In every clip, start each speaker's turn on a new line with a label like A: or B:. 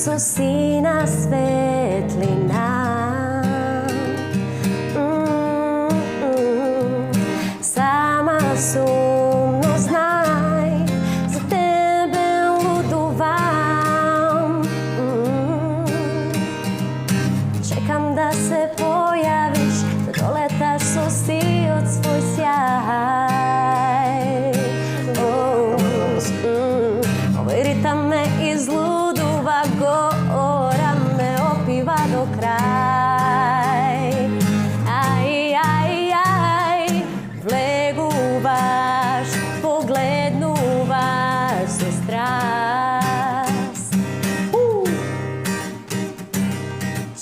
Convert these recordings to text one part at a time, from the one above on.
A: со сина светлина. Сама сумно знай, за тебе лудувам. Чекам да се појавиш, да долеташ со сиот свој сјај. Овој ритам ме излудува, гора ме опива до крај. Ај, ај, ај, влегуваш, погледнуваш со страст.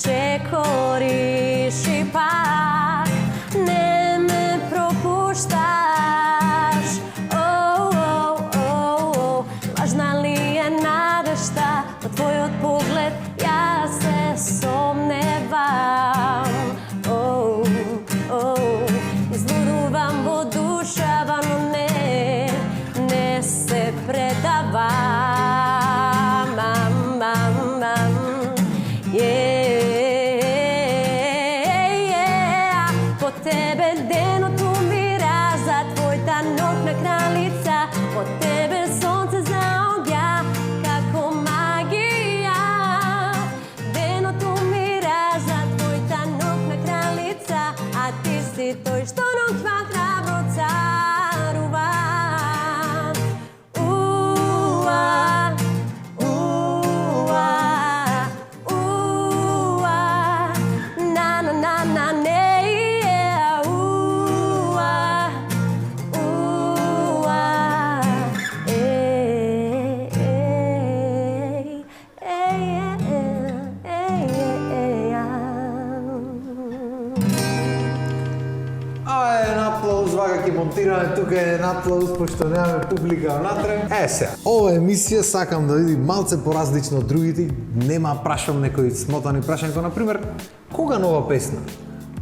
A: Чекориш и пак не ме пропушташ. Важна ли е надежта, од твојот поглед јас се сомневам. Излудувам во душава, но не се предавам. По тебе денот умира, за твојта ног на кралица, по тебе сонце заоѓа како магија. Денот умира, за твојта ног на кралица, а ти си тој што ноќва храбро царува.
B: Монтираме тука еден аплауз, пошто немаме публика внатре. Сега, ова емисија сакам да види малце поразлично од другите. Нема прашам некои смотани прашања, како например, кога нова песна?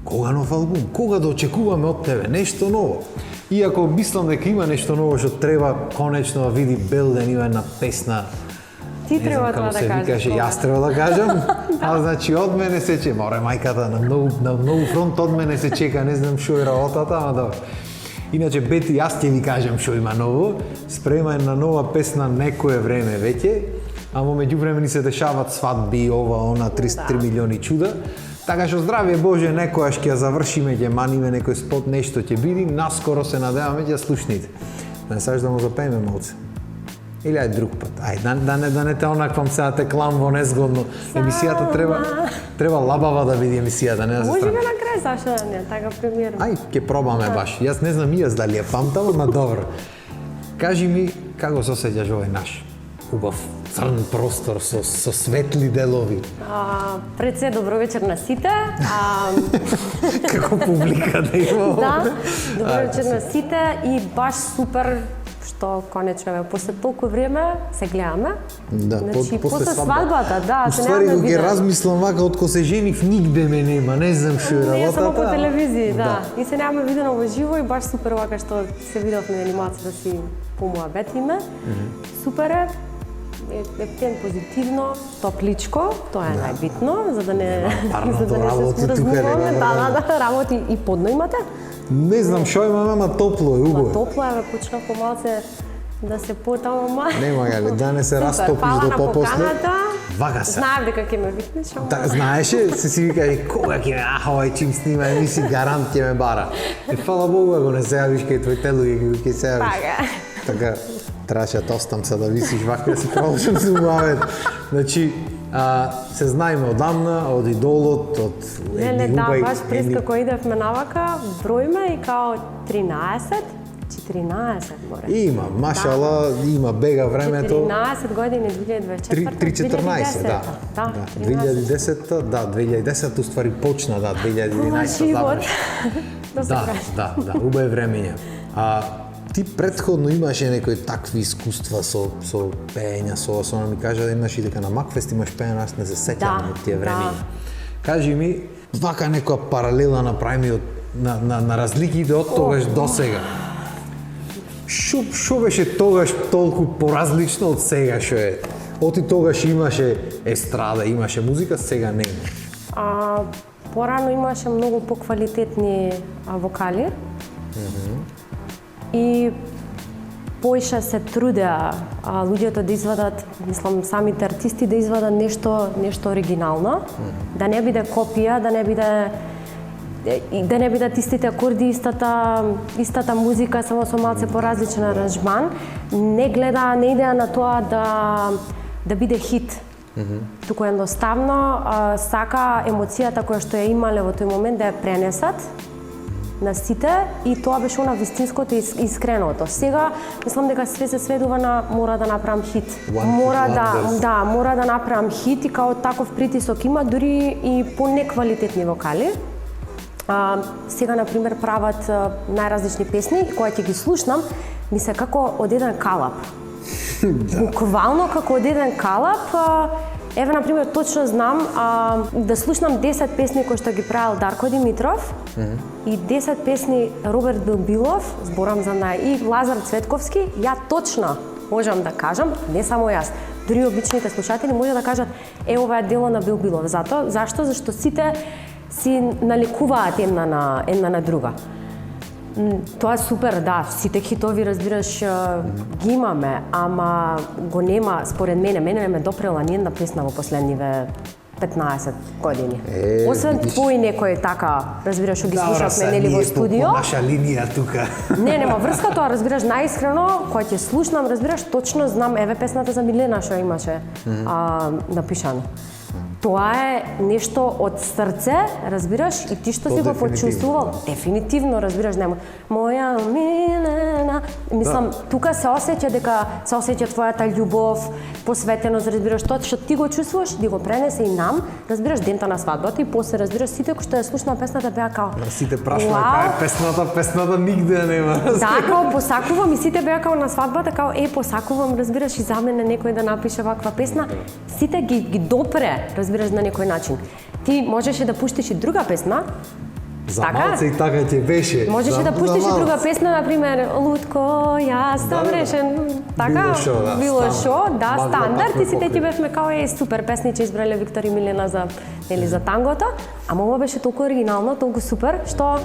B: Кога нов албум? Кога да очекуваме од тебе нешто ново? Иако мислам дека има нешто ново што треба конечно да види Белден, има една песна.
A: Ти треба тоа да кажеш.
B: Јас треба да кажам. А значи од мене се чека, море мајката на многу фронт од мене се чека, не знам што е работата, ама добро. Иначе, Бети, јас ќе ви кажам што има ново. Спрема една нова песна некое време веќе, а во меѓувреме ни се дешават свадби, ова, она, 33 милиони чуда. Така што здравје Боже, некојаш ќе ја завршиме, ќе маниме некој спот, нешто ќе биде, наскоро се надеваме ќе ја слушните. Не сакаш да му запееме малце? Или ај друг пат. Ај, да не те онаквам сега те клам во незгодно. Емисијата треба лабава да биде емисијата, не да се
A: Може
B: страни.
A: би на крај зашто да не, така премиерно.
B: Ај, ќе пробаме баш. Јас не знам и јас дали ја памтам, ама добро. Кажи ми, како се осеќаш овој наш убав црн простор со светли делови?
A: Пред се добро вечер на сите.
B: Како публика да има?
A: Да, добро вечер на сите и баш супер што конечно после толку време се гледаме.
B: Да,
A: значи,
B: после
A: свадбата, да, се
B: Уствари,
A: немаме
B: кога
A: видео.
B: ќе размислам вака, од кога се женив, нигде ме нема, не знам што е работата.
A: Не, само по телевизија, да. И се немаме видено во живо и баш супер вака што се видовме на анимација да си помуабетиме. Супер е ептен позитивно, топличко, тоа е најбитно, за да не
B: парното работи тука,
A: размуваме.
B: нема.
A: Да, работи и подно имате.
B: Не знам што имаме, ама топло е, убаво.
A: Топло е, почнав помалце да се потама ма.
B: Нема гале, да не се растопиш до попосле. Вака се.
A: Знаев дека ќе ме викнеш, ама...
B: Да, знаеше, си вика, кога ќе ме, овај чим снима емисија, гарант ќе ме бара. Фала Богу, ако не се јавиш кај твоите луѓе, ќе се јавиш. Така, требаше да остам се да висиш вака, да си продолжам да се убавет. Значи, се знаеме одамна, од идолот, од
A: Не, да, баш през како идевме навака, бројме и као 13, 14 море.
B: Има, машала, има бега времето.
A: 14 години, 2024,
B: 3-14, да.
A: Да,
B: 2010, да, 2010 уствари почна, да, 2011
A: живот.
B: Да, убаво времење. Ти претходно имаше некои такви искуства со пеење, со она ми кажа да имаш и дека на Макфест имаш пеење, аз не се сеќавам од тие времења. Кажи ми, вака некоја паралела направи на разликите од тогаш до сега. Шо беше тогаш толку поразлично од сега што е? Оти тогаш имаше естрада, имаше музика, сега не има.
A: Порано имаше многу поквалитетни вокали. И поише се трудеа луѓето да извадат, мислам, самите артисти да извадат нешто оригинално, да не биде копија, да не бидат истите акорди, истата музика, само со малце поразличен аранжман. Не идеа на тоа да биде хит. Туку едноставно сака емоцијата која што ја имале во тој момент да ја пренесат на сите и тоа беше она вистинското и искреното. Сега мислам дека све се сведува на мора да направам хит. Мора да направам хит и као таков притисок има дури и по неквалитетни вокали. Сега например прават најразлични песни и кога ќе ги слушнам ми се како од еден калап. Буквално како од еден калап. Еве, например, точно знам да слушнам 10 песни кои што ги правил Дарко Димитров и 10 песни Роберт Билбилов, зборам за и Лазар Цветковски, ја точно можам да кажам, не само јас, дури обичните слушатели може да кажат ова е дело на Билбилов. Зашто? Зашто сите си наликуваат една на друга. Тоа е супер, да, сите хитови, разбираш, ги имаме, ама го нема, според мене не ме допрела ни една песна во последниве 15 години. Освен твои некој така, разбираш, ги слушавме нели во студио.
B: По наша линија тука.
A: Нема врска тоа, разбираш, најискрено, кога ќе слушнам, разбираш, точно знам, еве песната за Милена што имаше напишано. Тоа е нешто од срце, разбираш, и ти што си го почувствувал, дефинитивно, разбираш, нема. Моја Милена, мислам, тука се осеќа твојата љубов, посветеност, разбираш, тоа што ти го чувствуваш, ти го пренесе и нам, разбираш, дента на свадбата и после, разбираш, сите кои што ја слушнаа песната беа као
B: сите прашуваа кај е песната нигде нема.
A: Да, као посакувам и сите беа као на свадбата, као посакувам, разбираш, и за мене некој да напише ваква песна. Сите ги допре, разбираш, на некој начин. Ти можеше да пуштиш и друга песна.
B: За малце и така ќе беше.
A: Можеше да пуштиш и друга песна, например, Лутко, јас сам решен. Така, било шо, да, стандард, и сите ќе бевме као супер песни че избрале Виктор и Милена за тангото, ама ова беше толку оригинално, толку супер, што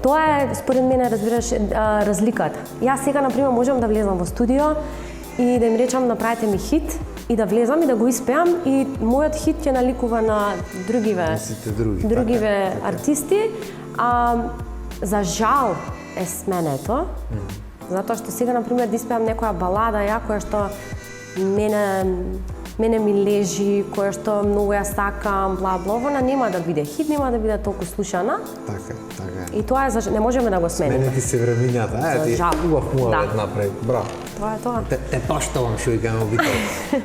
A: тоа е според мене, разбираш, разликата. Јас сега, например, можам да влезам во студио и да им речам направете ми хит и да влезам и да го испеам и мојот хит ќе наликува на другиве артисти. За жал е сменето, затоа што сега, например, да испеам некоја балада, која што мене ми лежи, која што многу ја сакам, бла, она нема да биде хит, нема да биде толку слушана.
B: Така е.
A: И тоа е не можеме да го смениме.
B: Сменети се времињата, ти убав муавет направи, браво.
A: Тоа е тоа.
B: Те поштовам што викаме обител.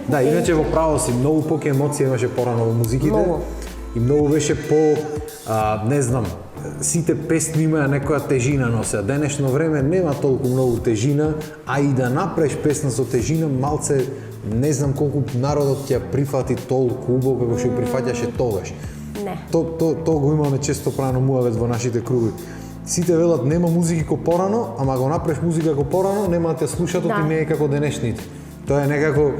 B: Да, иначе во право си, многу поќе емоција имаше порано во музиките. И многу беше не знам, сите песни имаа некоја тежина носеа. Денешно време нема толку многу тежина, а и да направиш песна со тежина, малце не знам колку народот ќе прифати толку убаво како што ја прифаќаше тогаш.
A: Не.
B: То го имаме често правено муавет во нашите круги. Сите велат нема музики ко порано, ама го направиш музика ко порано, нема да те слушат, и не е како денешните. Тоа е некако,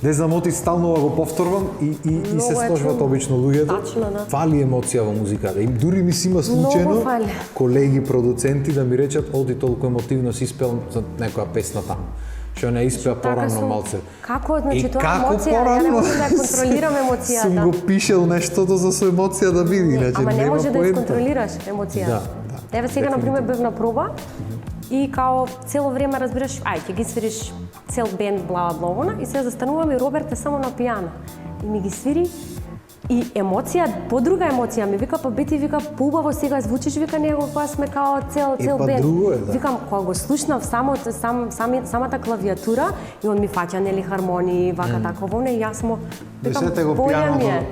B: не знам, оти стално го повторвам и се сложват обично луѓето. Фали емоција во музиката. И дури ми си има случајно колеги продуценти да ми речат оди толку емотивно си испеал за некоја песна таму. Што не испеа порано малце.
A: Како, значи тоа емоција, ја не можам да контролирам емоцијата.
B: Сум го пишел нештото за со емоција да биде, иначе
A: ама не може да
B: поента.
A: исконтролираш емоцијата.
B: Да.
A: Еве сега, например, бев на проба и као цело време разбираш, ќе ги свириш цел бенд, бла, и се застануваме и Роберт е само на пијано. И ми ги свири и емоција, подруга емоција ми вика, па бети, вика, поубаво сега звучиш, вика, него кога сме као цел бенд.
B: Да.
A: Викам, кога го слушнав самата клавиатура и он ми фаќа нели хармонии, вака таково, и јас му викам, боја ми е.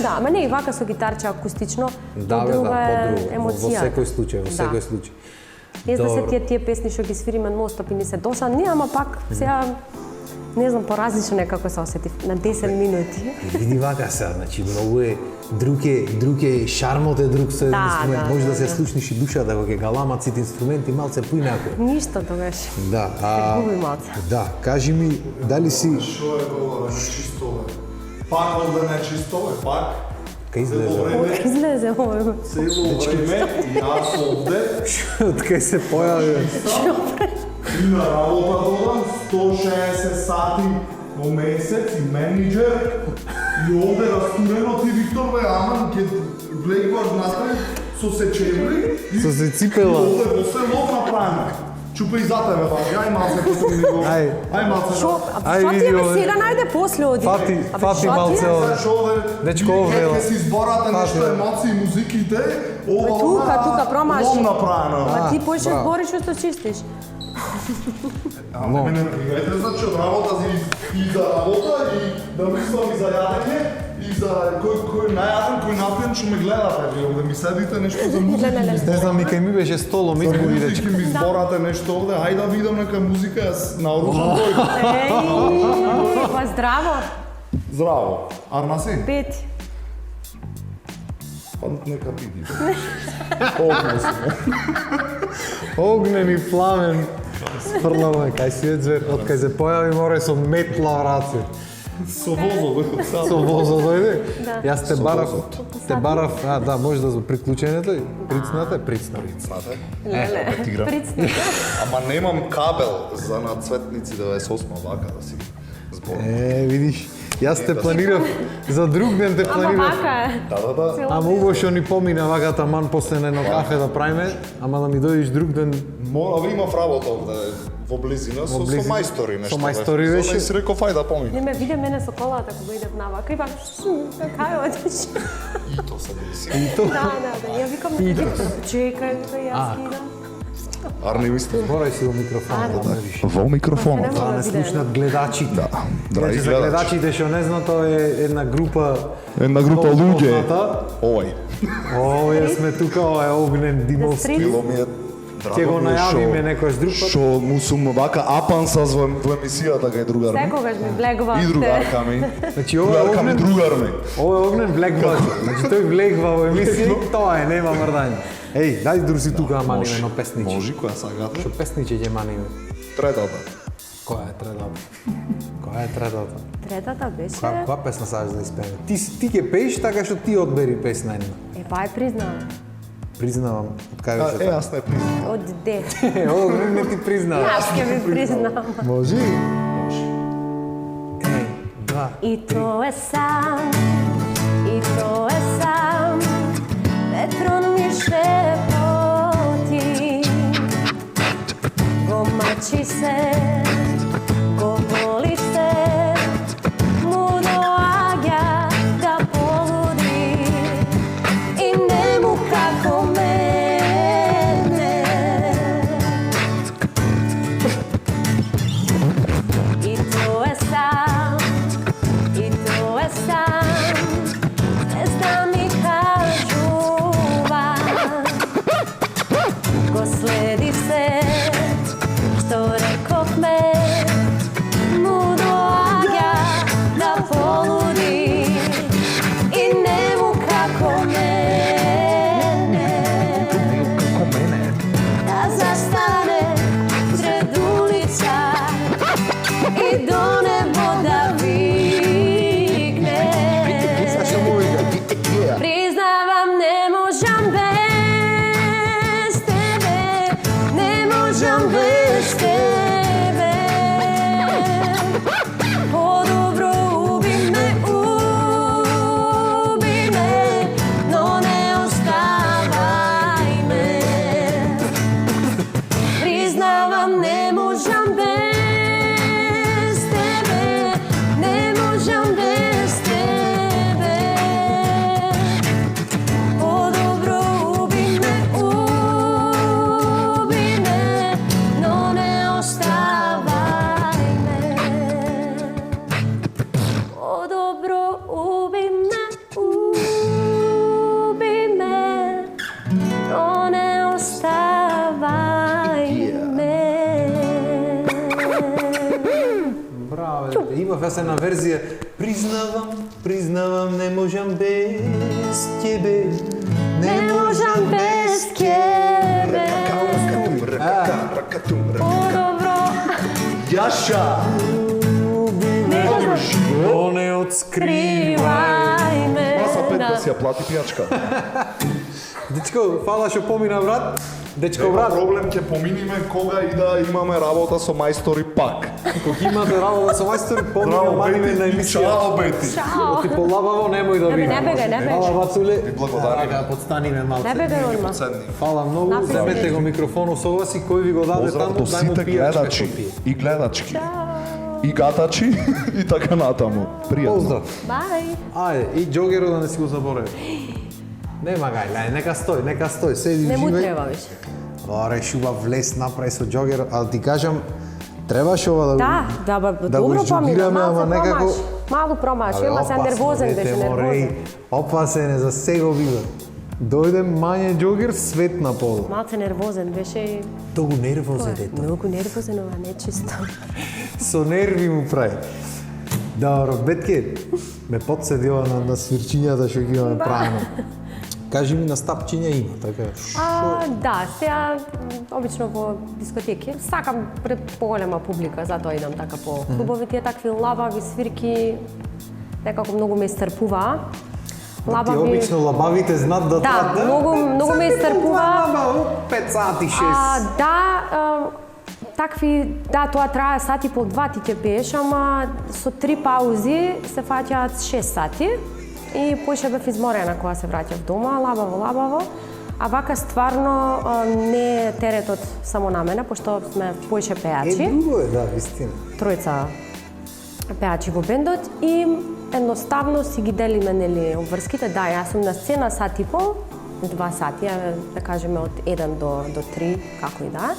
A: Да, ама не и вака со гитарче акустично, подруга е емоција.
B: Во секој случај.
A: Без да се тие песни што ги свириме нон-стоп и ни се досадни, ама пак сега Не знам, поразлично некако се осетив на 10 минути.
B: Види вака сега, значи многу е друг е шармот е друг со еден инструмент. Може да се слушниш и душата кога ќе галамат сите инструменти малце поинако.
A: Ништо тогаш.
B: Да,
A: Губи малце.
B: да, кажи ми дали си
C: Шо е ова нечистове? Пак овде нечистове, пак.
B: кај излезе?
A: Ова излезе ово.
C: Цело време јас овде
B: Од кај се појави?
C: и на работа додам 160 сати во месец и менеджер и овде растурено ти Виктор бе, ама ќе влегваш натре со сечевли и
B: Со се ципела.
C: овде во село направено. Чупе и за тебе, баш, ај малце потом ми го. Ај малце.
A: Шо?
B: Ај,
A: Шо ти
B: види
A: е
B: овде.
A: сега најде после оди?
B: Фати
A: Абе, шо ти е?
B: малце овде.
C: Знаеш овде,
B: Дечко, овде,
C: ќе си изборате
B: Фати.
C: нешто емоции, музиките, ова
A: Тука промаши.
C: лом направено.
A: Ма ти појше
B: браво.
A: збориш што чистиш.
C: Ама мене пригајте, значи од работа и за работа и да мислам и за јадење и за кој најаден, кој напиен што ме гледате, вие овде ми седите нешто за музика.
B: Не знам, и кај ми беше столом избори
C: Музики
B: дечко.
C: ми изборате нешто овде, хајде да видам нека музика, јас наоружам тој.
A: Еј, па здраво.
C: Здраво. Арнаси?
A: Пети.
C: Па нека биде. Овде сме.
B: Огнен и пламен. Спрламе, кај си е звер, од кај се појави море со метла в раце.
C: Со возот,
B: Со возот дојде.
A: Да.
B: Јас те барав, да, може да приклучените, прицнате.
C: Знаете?
A: Леле.
C: тигра.
A: Прицни.
C: Ама немам кабел за на цветници 98 вака да си зборам.
B: Видиш, јас те планирав, за друг ден те
A: Ама
B: планирав.
A: вака е.
C: Да.
B: Ама убаво што ни помина вака таман после на едно кафе да правиме, ама да ми дојдеш друг ден.
C: Мора, имав работа овде во близина со
B: близина.
C: мајстори нешто.
B: Со мајстори беше?
C: Со си реков ајде да поминам.
A: Не ме виде мене со колата кога идев навака и бак, кај одиш?
C: И то се деси.
A: Да, ја викам, чекај, јас идам.
C: Арни ви сте?
B: Морај си во микрофонот да мериш.
C: Во микрофонот.
A: Не
B: Да
A: мора
B: не
A: да биде.
B: слушнат гледачите.
C: Драги
B: Иначе за
C: гледачи.
B: гледачите што не знаат, тоа е една група
C: Една група
B: многу
C: луѓе.
B: позната.
C: Овај.
B: Овој сме тука, ова е Огнен Димовски.
A: Стрит.
C: Било ми е
B: Ќе го најавиме некојаш друг пат.
C: Што му сум вака апансас во емисијата кај другар ми.
A: Секогаш ми влегувавте.
C: И другарка ми.
B: Значи ова е
C: Другарка ми,
B: Огнен,
C: другар ми.
B: ова е Огнен влегва. Значи тој влегва во емисија и тоа е, нема мрдање. Еј, дај друси тука маниме едно песниче.
C: Може, која сагате?
B: Што песниче ќе маниме?
C: Третата.
B: Која е третата? Која е третата?
A: Третата беше...
B: Која песна сакаш да испееме? Ти ќе пееш така што ти одбери песна една.
A: Па е признала.
B: Признавам, од кај беше така?
C: Јас не признам.
A: Од де?
B: Огнен не ти признава.
A: Јас ќе ви признам.
B: Може? Еј, два.
A: И то е сам, и то е сам, ветрон ми шепоти. Го мачи се, го боли се, му доаѓа да полуди и нему како мене. И то е сам, и то е сам, без да ми кажува. Го следи се, што рековме, му доаѓа да полуди и нему како мене. Да застане сред улица и до небо да викне. Признавам, не можам без тебе, не можам без тебе. По-добро уби ме, но не оставај ме. Признавам, не можам без тебе.
B: имав јас една верзија. Признавам, не можам без тебе.
A: Не можам без тебе. По-добро.
C: Јаша!
B: О, не отскривај.
A: Кривај ме.
C: Маса 5
A: Да.
C: да си ја плати пијачка.
B: Дечко, фала што помина брат. Дечко
C: Нема
B: брат,
C: проблем, ќе поминиме кога и да имаме работа со мајстори пак.
B: кога имате работа со мајстори, помина мадиме на емисија.
C: Чао, Бети.
A: Чао.
B: Ти полабаво немој да
A: Не,
B: видиш.
A: не бегај, не бегај.
B: Фала Вацуле.
C: благодарим.
B: Ага, подстаниме малце.
A: Не бегај одма.
C: Седни.
B: Фала многу.
A: Напред.
B: Земете го микрофонот со вас и кој ви го даде
C: Поздрав
B: таму,
C: до
B: дај му
C: сите
B: пијачка
C: гледачи
B: што пие.
C: и гледачки. И гатачи и така натаму. Пријатно.
B: Поздрав.
A: Бај.
B: Ајде, и џогерот да не си го заборави. Нема гај, нека стои, седи
A: Не му
B: уживај.
A: треба више.
B: Реш убав влез направи со џогерот, ал ти кажам, требаше ова да
A: Да, ба,
B: да го
A: добро помина,
B: џогираме, ама
A: малце
B: некако...
A: промаш. Малу промаш, има се нервозен, беше нервозен.
B: Опасен за сега бива. Дојде мање џогер, свет на пол.
A: Малце нервозен беше и
B: Толку нервозен дето.
A: многу нервозен, ова нечисто.
B: Со нерви му прави. Добро, Бетке, ме подседи ова на свирчињата што ги имаме правено. Кажи ми, настапчиња има, така?
A: Да, сега обично во дискотеки сакам пред поголема публика, затоа идам така по клубови, тие такви лабави свирки, некако многу ме истрпуваа.
B: Ти обично лабавите знаат да
A: Да, многу ме истрпува.
B: 5 сати, 6.
A: Да, тоа трае сат и пол, 2 ти ќе пееш, ама со 3 паузи се фаќаат 6 сати. И поише бев изморена кога се враќав дома, лабаво. А вака стварно не е теретот само на мене, пошто сме поише пеачи.
B: Друго е, да, вистина.
A: Тројца пеачи во бендот и едноставно си ги делиме нели обврските. Да, јас сум на сцена сат и пол, 2 сати, да кажеме од 1 до 3, како и да.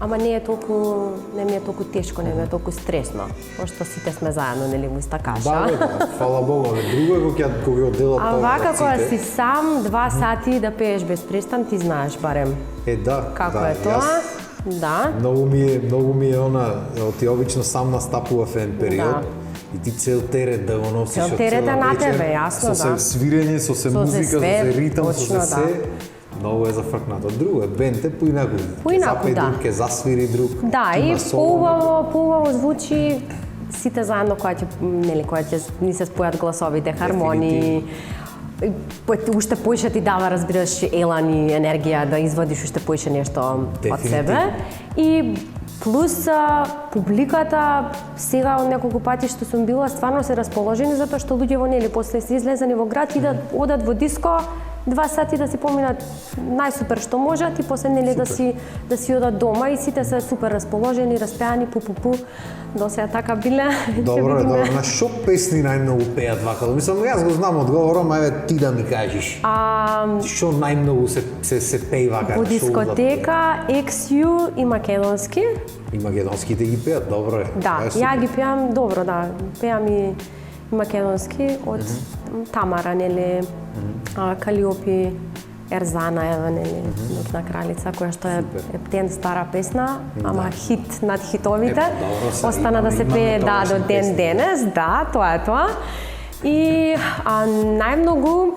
A: Ама не ми е толку тешко, не ми е толку стресно, пошто сите сме заедно, нели, во иста каша.
B: Да, фала Богу, але друго е кога ќе одделат
A: А вака кога си сам 2 сати да пееш без престан, ти знаеш барем
B: да.
A: како
B: да,
A: е тоа. Да.
B: Многу ми е она, ти обично сам настапував еден период.
A: Да.
B: И ти цел терет да го носиш
A: Цел терет е на тебе, јасно,
B: со
A: да.
B: се свирење, со се музика, со
A: све,
B: се ритам, со
A: точно,
B: се. Многу е зафркнато. Друго е бенд е поинаку.
A: Поинаку,
B: Запе
A: да.
B: друг, ке засвири друг.
A: Да, и
B: има соло.
A: поубаво звучи сите заедно кога ќе ни се спојат гласовите, хармонии. Уште поише ти дава, разбираш, елан и енергија да извадиш уште поише нешто од себе. И плюс публиката сега од неколку пати што сум била стварно се расположени затоа што луѓето нели после се излезени во град и да одат во диско 2 сати да си поминат најсупер што можат и после нели да си одат дома и сите се супер расположени, распеани, пу. До сега така биле.
B: Добро е, добро. На шо песни најмногу пеат вака? Мислам, јас го знам одговорот, ама еве ти да ми кажеш. Шо најмногу се пее вака?
A: Во дискотека, XU и македонски.
B: И македонските ги пеат, добро е.
A: Да, ја ги пеам добро, да. Пеам и македонски од Тамара, нели, Калиопи, Ерзана, нели, Ноќна кралица, која што е ептен стара песна, ама хит над хитовите. Остана да се пее до ден денес, да, тоа е тоа. И најмногу,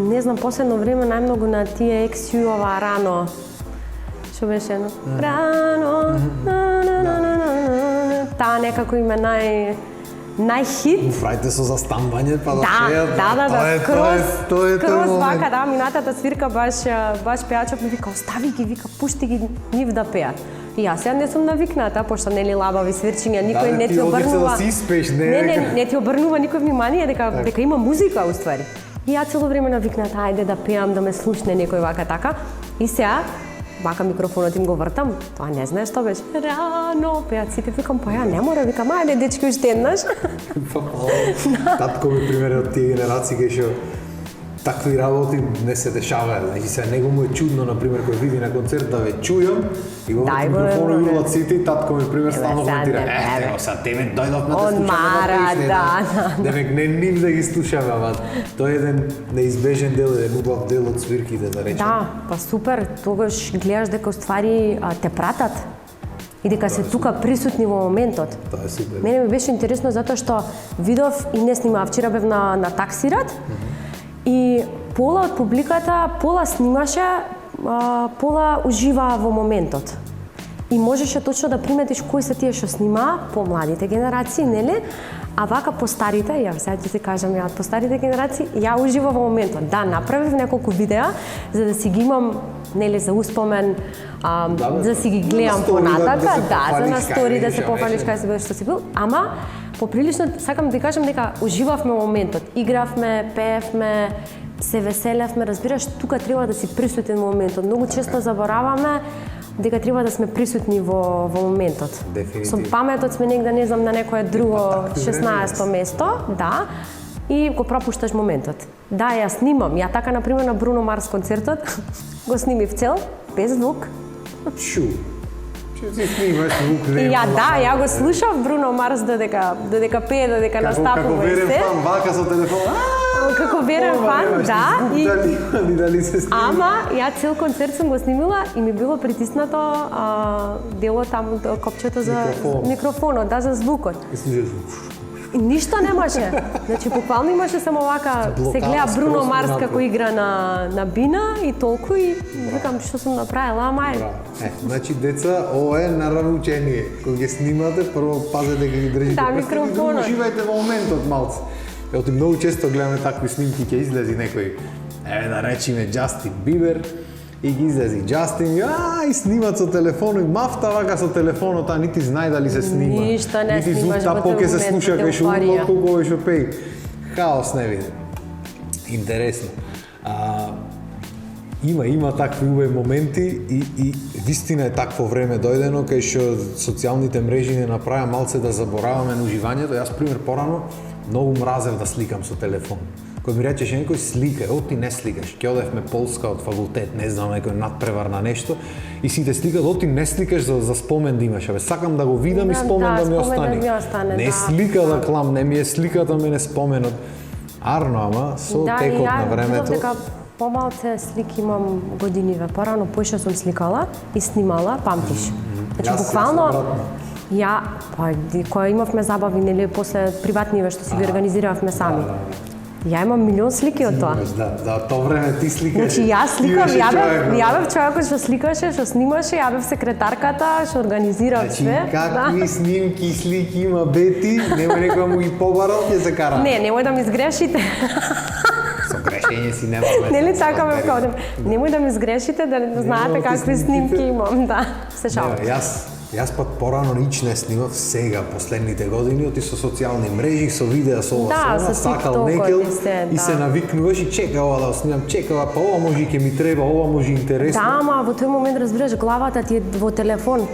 A: не знам, последно време најмногу на тие XU-ова рано. Што беше едно? Рано, таа некако име најхит.
B: Правите со застанување, па да шејат.
A: Да,
B: тоа е
A: кроз вака, да, минатата свирка баш пеачот ми вика, остави ги, вика, пушти ги нив да пеат. И јас сега не сум навикната, пошто нели лабави свирчиња, никој не ти обрнува. Не ти обрнува никој внимание дека има музика уствари. И ја цело време навикната, ајде да пеам, да ме слушне некој вака така. И сега вака микрофонот им го вртам, тоа не знаеш што беше. Рано пеат сите, викам, па ја не мора, викам, ајде дечки уште еднаш.
B: Татко ми пример од тие генерации кај што такви работи не се дешаваат. Значи сега него му е чудно, на пример, кој види на концерт да ве чујам и го микрофонот и ците и татко ми пример стално коментира. Ево, сега тебе дојдов на те слушаме
A: да.
B: Демек не нив да ги слушаме, ама тој е еден неизбежен дел, еден убав дел од свирките, да речем.
A: Да, па супер, тогаш гледаш дека уствари те пратат. и дека се тука присутни во моментот.
B: Тоа е супер.
A: Мене ми беше интересно затоа што видов и не снимав, вчера бев на таксират и пола од публиката, пола снимаше, пола ужива во моментот. И можеше точно да приметиш кои се тие што снимаа, помладите генерации, нели? А вака по старите, ја сега ќе ти кажам ја, по старите генерации, ја уживам во моментот. Да, направив неколку видеа за да си ги имам, нели, за успомен, за да си ги гледам понатака, за на стори да се пофалиш кај се бил што си бил, ама поприлично сакам да кажам дека уживавме во моментот. Игравме, пеевме, се веселевме, разбираш, тука треба да си присутен во моментот. Многу често забораваме дека треба да сме присутни во моментот. Со паметот сме негде, не знам, на некое друго 16-то место, да, и го пропушташ моментот. Да, ја снимам. Ја така, например, на Бруно Марс концертот, го снимив цел, без звук.
B: Шу. Си снимаш звук, не.
A: И ја го слушав Бруно Марс додека пее, додека настапува и се.
B: Како верен фан, вака со телефон.
A: Како верен фан, да.
B: И дали се снима.
A: Ама, ја цел концерт сум го снимила и ми било притиснато дело таму, копчето за микрофонот, да, за звукот. И ништо немаше. Значи, буквално имаше само вака, се гледа Бруно Марс како игра на бина и толку и викам што сум направила, мај.
B: Значи, деца, ова е наравучение. Кога ги снимате, прво пазете дека ги држите.
A: Да, микрофонот.
B: Уживајте во моментот малце. Ево ти многу често гледаме такви снимки, ќе излези некој, да речиме Джастин Бибер, и ги излези Джастин, и снимат со телефон, и мафта вака со телефонот, а нити знае дали се снима.
A: Ништо не снимаш во
B: тој момент, се слуша кај шумот, колку овој што пеи. Хаос не види. Интересно. Има такви убави моменти и вистина е такво време дојдено кај што социјалните мрежи не направија малце да забораваме на уживањето. Јас пример порано многу мразев да сликам со телефон. Кога ми речеше некој слика, ти не сликаш. Ќе одевме Полска од факултет, не знам, некој надпревар на нешто и сите сликат, ти не сликаш за спомен да имаш. Сакам да го видам и спомен да ми остане. Не слика да клам, не ми е сликата, мене споменот. Арно, ама со текот на времето.
A: Помалце слики имам годиниве. Порано поише сум сликала и снимала, памтиш. Значи буквално кога имавме забави, нели, после приватниве што си ги организиравме сами. Ја имам милион слики од тоа.
B: Да, тоа време ти сликаш.
A: Значи јас сликам, ја бев човекот што сликаше, што снимаше, ја бев секретарката, што организирав све.
B: Значи, какви снимки и слики има Бети, немој некој му ги побарал, ќе се кара.
A: Не, немој да ми сгрешите.
B: Со грешење си немаме.
A: Нели така ме кодем. Немој да ми сгрешите, да не знаете какви снимки имам, да. Се шалам.
B: Јас пат порано нич не снимав, сега последните години оти со социјални мрежи, со видеа, со ова, сакал некел и се навикнуваш и чека ова да снимам, чека ова, па ова може и ќе ми треба, ова може интересно.
A: Да, ама во тој момент разбираш, главата ти е во телефон.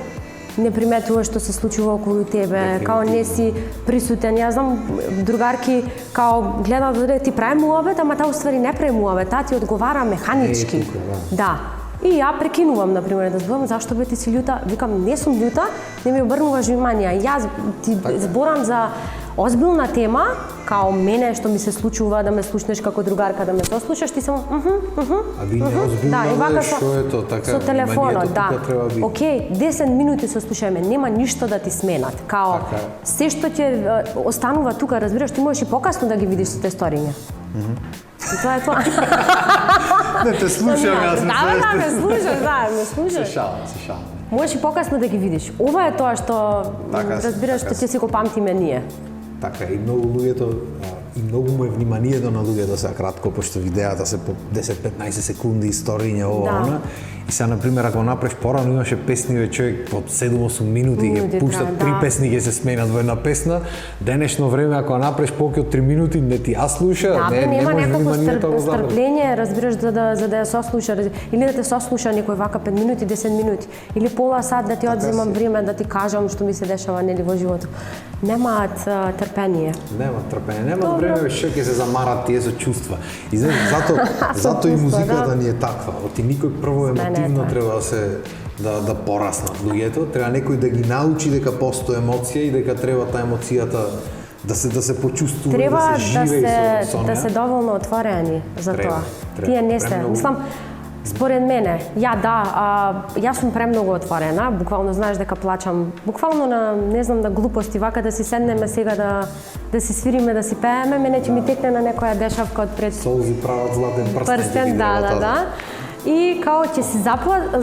A: Не приметуваш што се случува околу тебе, као не си присутен. Јас знам другарки као гледаат додека ти прави муабет, ама таа уствари не прави муабет, таа ти одговара механички. Да. И ја прекинувам, например, да зборам зашто бе ти си љута, викам не сум љута, не ми обрнуваш внимание. Јас ти зборам за озбилна тема, као мене што ми се случува да ме слушнеш како другарка, да ме сослушаш, ти само
B: А ви не озбилна што е тоа така?
A: Со телефонот, да. Океј, 10 минути се слушаеме, нема ништо да ти сменат. Као се што ќе останува тука, разбираш, ти можеш и покасно да ги видиш со те сториња. И тоа е тоа.
B: Не те слушам, јас
A: ме слушаш.
B: Се шалам.
A: Можеш и покасно да ги видиш. Ова е тоа што разбираш што ќе си го памтиме ние.
B: Така, и многу луѓето, и многу му е вниманието на луѓето сега кратко, пошто видеата се по 10-15 секунди историња ова, И сега, например, ако направиш порано, имаше песни, човек под 7-8 минути ќе пуштат 3 песни, ќе се сменат во една песна. Денешно време, ако направиш повеќе од 3 минути, не ти ја слуша, не може вниманието да
A: стрпление, разбираш, за да ја сослуша, или да те сослуша некој вака 5 минути, 10 минути, или пола сат да ти одземам време да ти кажам што ми се дешава нели во животот. Немаат трпение.
B: Нема трпение, нема време што ќе се замарат тие со чувства. И зато и музиката ни е таква. Оти никој прво емотивно треба да пораснат луѓето, треба некој да ги научи дека постои емоција и дека треба таа емоцијата да се почувствува, да се живее со неа.
A: Да се доволно отворени за тоа. Тие не се. Мислам, Според мене, јас сум премногу отворена, буквално знаеш дека плачам, буквално на не знам на глупости, вака да си седнеме сега да си свириме, да си пееме, мене ќе ми текне на некоја дешавка од пред
B: Солзи прават златен прстен.
A: прстен, да. И као ќе си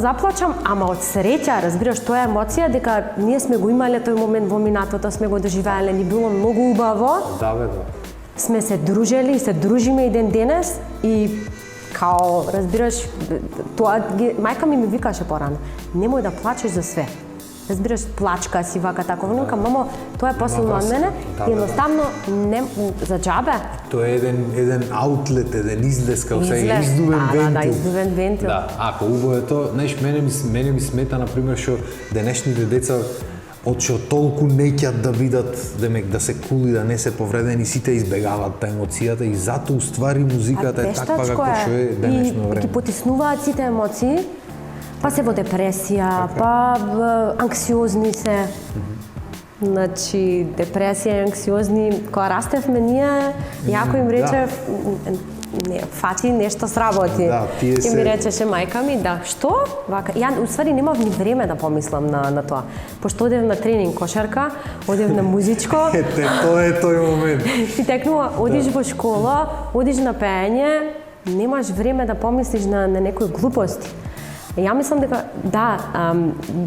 A: заплачам, ама од среќа, разбираш, тоа е емоција дека ние сме го имале тој момент во минатото, сме го доживеале, ни било многу убаво.
B: Да, бе, да.
A: Сме се дружели и се дружиме и ден денес и као, разбираш, тоа мајка ми викаше порано, немој да плачеш за све. Разбираш, плачка си вака тако, викам, мамо, тоа е посилно од мене и едноставно не за џабе.
B: Тоа е еден аутлет, еден излез, као се издувен вентил.
A: Да, издувен вентил.
B: Да, ако убаво е тоа, знаеш, мене ми смета, например, што денешните деца од што толку неќат да видат, да се кули, да не се повредени, сите избегаваат та емоцијата и затоа уствари музиката е таква како што е денешно време.
A: И ги потиснуваат сите емоции, па се во депресија, па анксиозни се. Значи, депресија и анксиозни, кога растевме ние, јако им речев, не, фати нешто сработи.
B: Да, тие
A: И ми речеше мајка ми, да, што? Вака, ја уствари немав ни време да помислам на тоа. Пошто одев на тренинг кошарка, одев на музичко.
B: Тоа е тој момент.
A: И текнува, одиш во школа, одиш на пеење, немаш време да помислиш на некои глупости. Ја мислам дека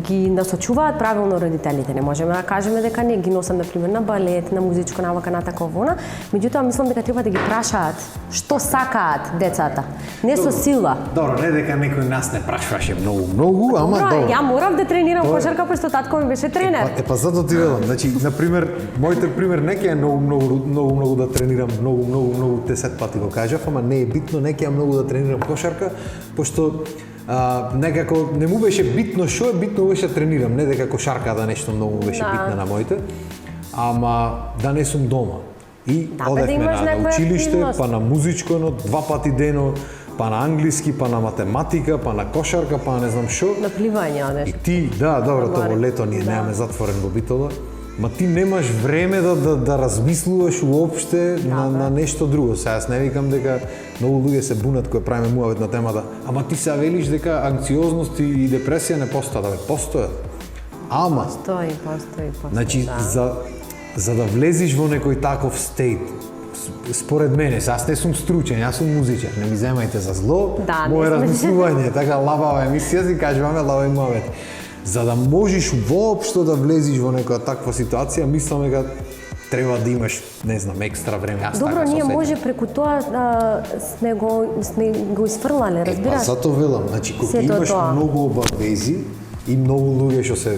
A: ги насочуваат правилно родителите. Не можеме да кажеме дека не ги носам например на балет, на музичко навака на такова. Меѓутоа мислам дека треба да ги прашаат што сакаат децата. Не со сила.
B: Добро, не дека некој нас не прашуваше многу, ама добро.
A: Ја морав да тренирам кошарка пошто татко ми беше тренер.
B: Па затоа ти велам, значи на пример, мојот пример не ќе е многу да тренирам, многу 10 пати го кажав, ама не е битно, не ќе е многу да тренирам кошарка, пошто некако не му беше битно што е битно беше да тренирам, не дека кошарката нешто многу беше битна на моите, ама да не сум дома. И одевме на училиште, па на музичко, 2 пати дено, па на англиски, па на математика, па на кошарка, па не знам што.
A: На пливање одеш.
B: И ти, добро, тоа во лето ние немаме затворен во Битола, ма ти немаш време да размислуваш уопште на нешто друго. Сега јас не викам дека многу луѓе се бунат кога правиме муавет на темата, ама ти се велиш дека анксиозност и депресија не постојат, постојат. Ама
A: Постои.
B: Значи за да влезиш во некој таков стейт, според мене, јас не сум стручен, јас сум музичар, не ми земајте за зло, моје размислување, така лабава емисија си кажуваме лаба и муавет. За да можеш воопшто да влезиш во некоја таква ситуација, мислам дека треба да имаш, не знам, екстра време.
A: Добро, ние може преку тоа сме го изфрлале, разбираш?
B: Па затоа велам, значи кога имаш многу обавези и многу луѓе што се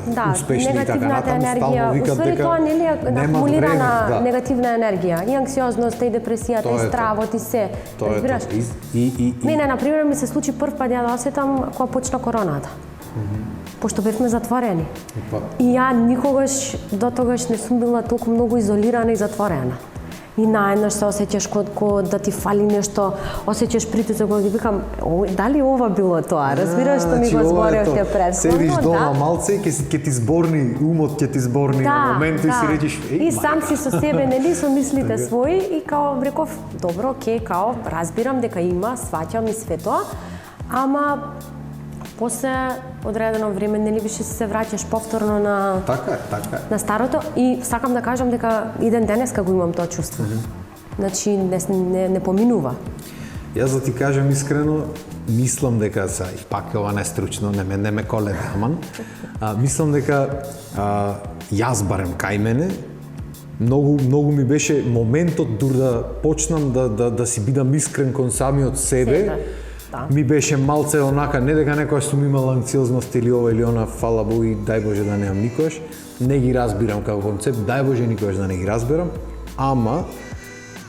B: на успешни и така натаму, стално викат дека
A: тоа нели е
B: нема
A: акумулирана
B: време,
A: негативна енергија, и анксиозноста, и депресијата, и стравот, и се. Разбираш? Мене, например, ми се случи прв пат ја да осетам кога почна короната. Пошто бевме затворени. И ја никогаш до тогаш не сум била толку многу изолирана и затворена. И наеднаш се осеќаш ко да ти фали нешто, осеќаш притисок, и викам, дали ова било тоа? Разбираш што ми го зборевте претходно?
B: Седиш дома малце и ќе ти зборни, умот ќе ти зборни на момент и си речеш,
A: и сам си со себе, нели, со мислите своји и као реков, добро, окей, као разбирам дека има, сваќам и све тоа, ама после одредено време нели више се враќаш повторно на
B: Така е.
A: на старото и сакам да кажам дека и ден денеска го имам тоа чувство. Значи не поминува.
B: Јас да ти кажам искрено, мислам дека и пак ова не стручно, не ме колебе, аман. Мислам дека јас барем кај мене многу ми беше моментот дур да почнам да си бидам искрен кон самиот себе. Ми беше малце онака, не дека некоја сум имал анксиозност или ова или она, фала Богу и дај Боже да немам никош. Не ги разбирам како концепт, дај Боже никош да не ги разберам, ама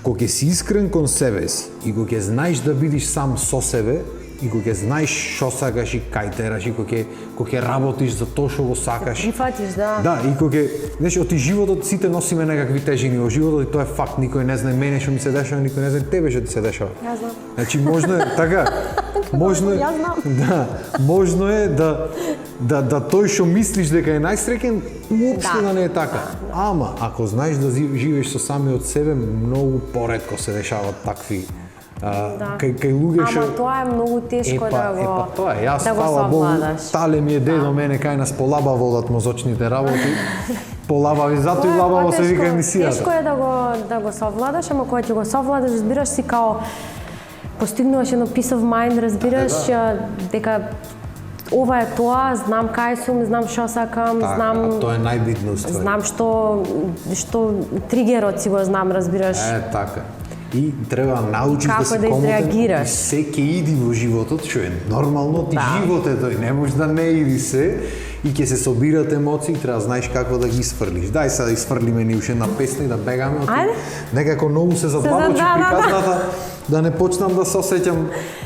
B: кога ќе си искрен кон себе си и кога ќе знаеш да бидиш сам со себе и кога ќе знаеш што сакаш и кај тераш и кога ќе работиш за тоа што го сакаш.
A: Прифатиш, да.
B: Да, и кога знаеш, од животот сите носиме некакви тежини во животот и тоа е факт, никој не знае мене што ми се дешава, никој не знае тебе што ти се дешава.
A: Јас знам.
B: Значи можно е така. Можно е, да, можно е да тој што мислиш дека е најсреќен уопште да не е така. Ама ако знаеш да живееш со самиот себе, многу поретко се дешаваат такви Кај луѓе што...
A: Ама тоа е многу тешко да го
B: Епа, тоа е. Јас,
A: да го
B: фала Богу,
A: совладаш.
B: тале ми е дедо мене кај нас полаба водат мозочните работи. Полабави, зато и
A: Тоа е
B: лабаво се
A: потешко.
B: вика емисијата.
A: Тешко е да го совладаш, ама кога ќе го совладаш, разбираш си као постигнуваш едно peace of mind, разбираш дека ова е тоа, знам кај сум, знам што сакам,
B: Така,
A: знам
B: тоа е најбитно ствари.
A: знам што тригерот си го знам, разбираш.
B: Така. И треба да научиш
A: Како
B: да се
A: да изреагираш.
B: И се ќе иди во животот, што е нормално, ти живот е тој, не можеш да не иди се и ќе се собират емоции, треба да знаеш како да ги изфрлиш. Дај сега да изфрлиме ни уште една песна и да бегаме од
A: Ајде.
B: Некако многу се задлабочи приказната, да не почнам да се осеќам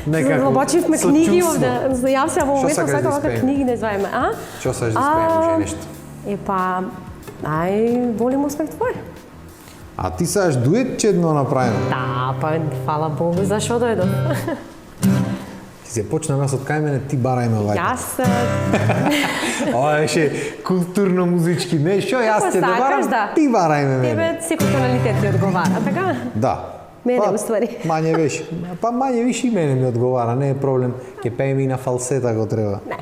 B: некако.
A: Задлабочивме
B: со
A: книги
B: чувство.
A: овде. Јас сега во
B: Што
A: моментот
B: сакаш да
A: сакам вака
B: испееме?
A: книги да изваиме, а?
B: Што сакаш да испееме уште нешто?
A: Епа, ај, волим успех твој.
B: А ти сакаш дует че едно направиме?
A: Да, па, фала Богу, зашо дојдов?
B: Ти се почнам јас од кај мене, ти барајме вајка.
A: Јас,
B: Ова беше културно-музички нешто, јас
A: Како
B: те
A: сакаш,
B: барам,
A: да.
B: ти барајме мене.
A: тебе секој тоналитет ти одговара, така?
B: Да.
A: Мене, уствари.
B: Мање веш. Па мање виш и мене ми одговара, не е проблем. Ке пееме и на фалсета ако треба.
A: Не.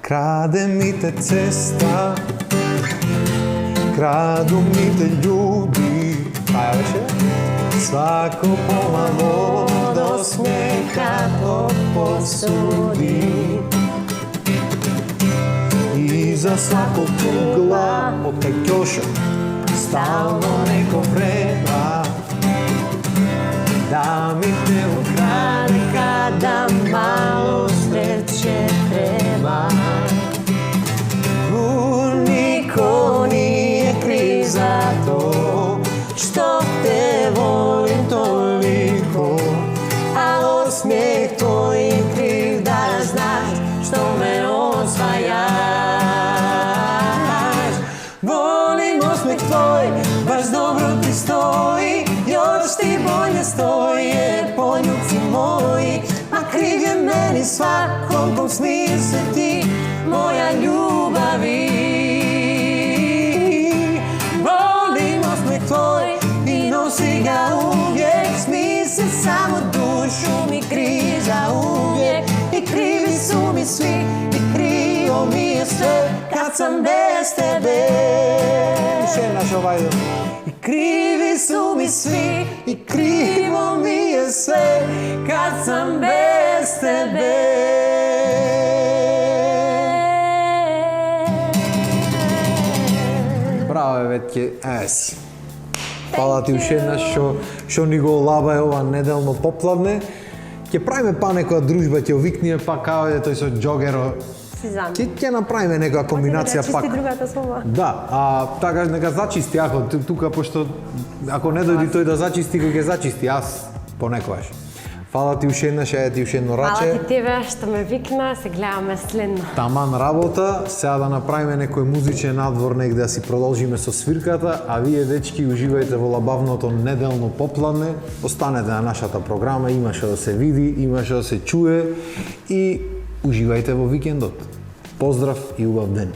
B: Краде ми те цеста, краду ми те љуби. Аја беше? Свако помало до смекато посуди. И за свако кугла од кај ќоша стално неко врема да ми те украде када мало среće треба. Нико nije kriv za to što te volim toliko, a osmijeh tvoj je kriv da znaš što me osvajaš. Volim osmijeh tvoj, baš dobro ti stoji, još ti bolje stoje poljuci moji, a kriv je meni svakom kom smije se ti, moja ljubavi. Volim osmijeh tvoj i nosi ga uvijek, smije se samo dušu mi križa uvijek, i krivi su mi svi, i krivo mi je sve kad sam bez tebe. Še naš ovaj I krivi su mi svi, i krivo mi je sve kad sam bez tebe. Браво е ветќе, еси. Фала ти уште еднаш што ни го олаба е ова неделно попладне. Ќе правиме па некоја дружба, ќе овикниме па као е тој со џогеро.
A: Сизан.
B: Ќе направиме некоја комбинација
A: да
B: пак.
A: чисти другата соба.
B: Да, а така нека зачисти ако тука пошто ако не дојди тој да зачисти, кој ќе зачисти јас понекогаш. Фала ти уште еднаш, ајде ти уште едно
A: Фала
B: раче.
A: ти тебе што ме викна, се гледаме следно.
B: Таман работа, сега да направиме некој музичен надвор негде да си продолжиме со свирката, а вие дечки уживајте во лабавното неделно попладне, останете на нашата програма, има што да се види, има што да се чуе и уживајте во викендот. Поздрав и убав ден.